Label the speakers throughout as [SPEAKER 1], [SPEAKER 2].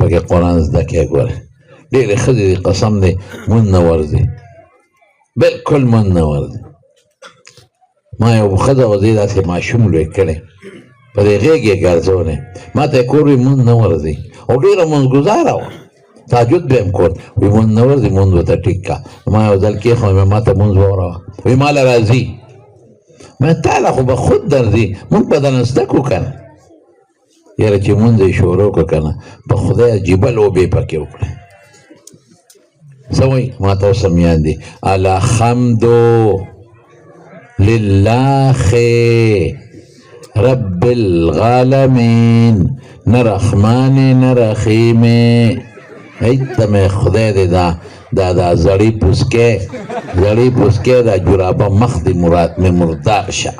[SPEAKER 1] پکې قرآن زده کې ګوره ډېرې ښځې دي قسم دی مونځ نه ورځي بلکل مونځ نه ورځي ما یو ښځه وه دې داسې ماشوم لوی کړی په دې غېږ یې ګرځولی ما ته یې کور وي مونځ نه ورځي او ډېره مونځګزاره وه تهجد به یې کول وي مونځ نه ورځي مونځ ورته ټیک کا ما یو ځل کېښوم ما ته مونځ واوروه وایي ما له راځي ما تا له خو به خود درځي مونږ به درنه زده کړو که نه یاره چې مونځ یې شروع کړه که نه په خدای عجیبه لوبې پکې وکړه څه وایي ما ته اوس هم یاد دي الحمدو لله رب العالمین نه رحمان نه رحیم ایته مې خدای دې دا زړی پوسکې دا جورابه مخ دې مې مردار شه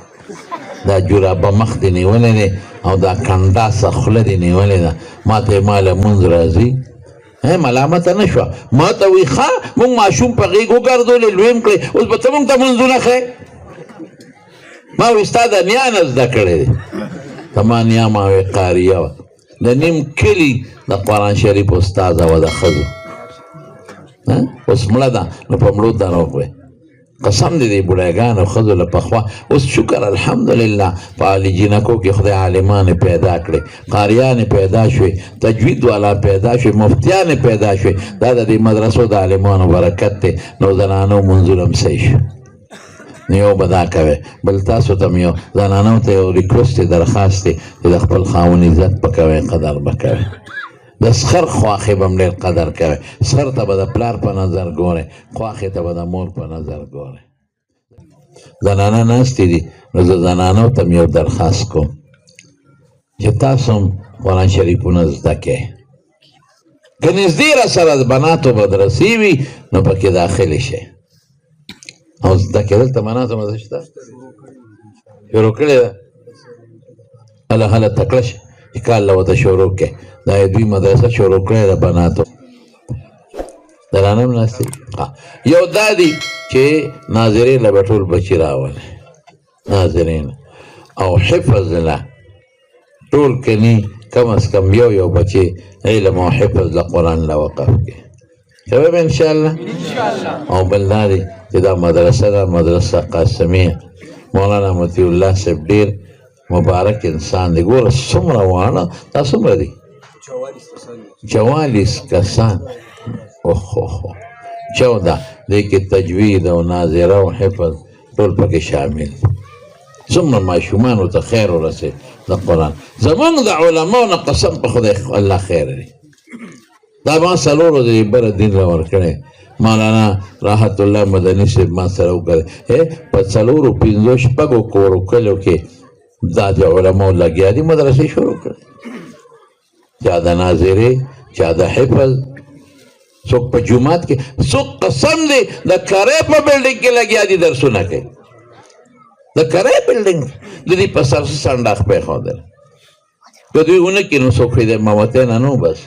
[SPEAKER 1] دا جورابه مخ دې نیولې دی او دا کنډاسه خوله دې نیولې ده ما ته یې ما له مونځ راځي ملامته نه شوه ما ته وایي ښه مونږ ماشوم په غېږ وګرځولې لوی م کړې اوس به ته مونږ ته مونځونه ښیې ما وایي ستا د نیا نه زده کړی دی ته ما نیا ما وایي قاریه وه د نیم کلي د قرآن شریف استاذه وه د ښځو اوس مړه ده نو په مړو دروغ وایي قسم دې د بوډاګانو ښځو له پخوا اوس شکر الحمدلله په عالي جینکو کې خدای عالمانې پیدا کړې قاریانې پیدا شوې تجوید والا پیدا شوې مفتیانې پیدا شوې دا د دې مدرسو د عالمانو برکت دی نو زنانو منظور هم صحیح شو نو یو به دا کوئ بل تاسو ته م یو زنانو ته یو ریکوست دی درخواست دی چې د خپل خاوند عزت به کوئ قدر به کوئ د سخر خواښې به هم ډېر قدر کوئ سخر ته به د پلار په نظر ګورئ خواښې ته به د مور په نظر ګورئ زنانه ناستې دي نو زه زنانو ته م یو درخواست کوم چې تاسو هم قرآن شریفونه زده کړئ که نږدې را سره د بناتو مدرسې وي نو پکې داخلې شئ او زده کېدل ته بناتو مدرسې شته شروع کړې ده هله تکړه شه چې کال له ورته شروع کړئ دا یې دوی مدرسه شروع کړې ده بناتو درانه هم ناستې یو دا دی چې ناظرین له به ټول بچي راولئ ناظرین او حفظ له ټول کني کم از کم یو بچی علم او حفظ له قرآن له وقف کړي کوئ به انشاءالله او بل دا دی چې دا مدرسه ده مدرسه قاسمیه مولانا مطیع الله صاحب ډېر مبارک انسان دی ګوره څومره واڼه دا څومره دي 44 کسان اوهو 14 دې کې تجوید او ناظره او حفظ ټول پکې شامل دي څومره ماشومانو ته خیر ورسېد د قرآن زمونږ د علماو نه قسم په خدای الله خیر دی دا ما څلورو د بره دین را ورکړی مولانا راحت الله مدني صاحب ما سره وکړی په څلورو پنځو شپږو کورو کلیو کې دا د علماو لګیا دي مدرسې شروع کړې چا د ناظرې چا د حفظ څوک په جومات کې څوک قسم دی د کرۍ په بلډینګ کې لګیا دي درسونه کوي د کرۍ بلډینګ د دې په سر سنډاخ پرېښودل که دوی ونه کړي نو څوک د امامتیانه نو بس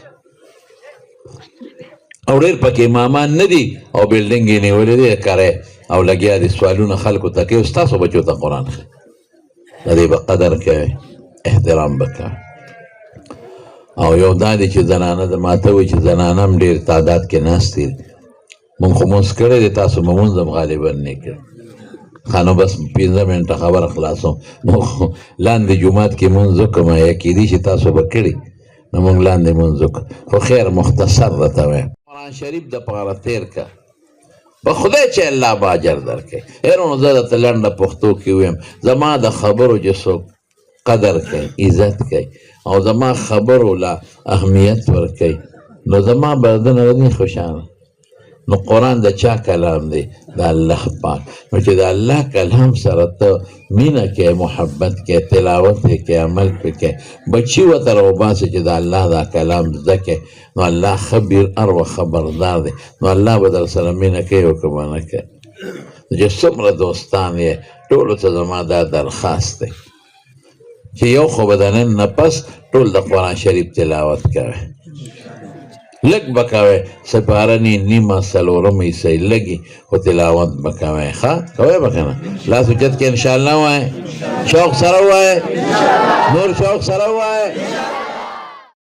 [SPEAKER 1] او ډېر پکې امامان نه دي او بلډینګ یې نیولې دی کرۍ او لګیا دي سوالونه خلکو ته کوي ستاسو بچو ته قرآن ښایي د دې به قدر کوئ احترام به کوئ او یو دا دی چې زنانه د ما ته وایي چې زنانه هم ډېر تعداد کې ناستې دي مونږ خو مونځ کړی دی تاسو به مونځ هم غالبا نه کړي ښه نو بس 15 منټه خبره خلاصوم مونږ لاندې جومات کې مونځ وکړم یا کېدای شي تاسو به کړي نو مونږ لاندې مونځ وکړو خو خیر مختصر راته وایم قرآن شریف د پاره تېر که په خدای چې الله به اجر درکړي نو زه درته لنډه پښتو کې ویم زما د خبرو چې څوک قدر کوي عزت کوي او زما خبرو له اهمیت ورکوي نو زما به د نه نه خوشحاله نو قرآن د چا کلام دی د الله پاک نو چې د الله کلام سره ته مینه کې محبت کې تلاوت کې عمل کې بچي ورته راوباسې چې د الله دا کلام زده کې نو الله خبیر ارو خبردار دی نو الله به در سره مینه کوي او که به نه کوي چې څومره دوستان یې ټولو ته زما دا درخواست دی چې یو خو به د نن نه پس ټول د قرآن شریف تلاوت کوي لږ به کوئ سپارنې نیمه څلورمه حصه لږې خو تلاوت به کوئ ښه کوئ به که نه لاس اوچت کې انشاءالله وایئ شوق سره ووایئ نور شوق سره ووایئ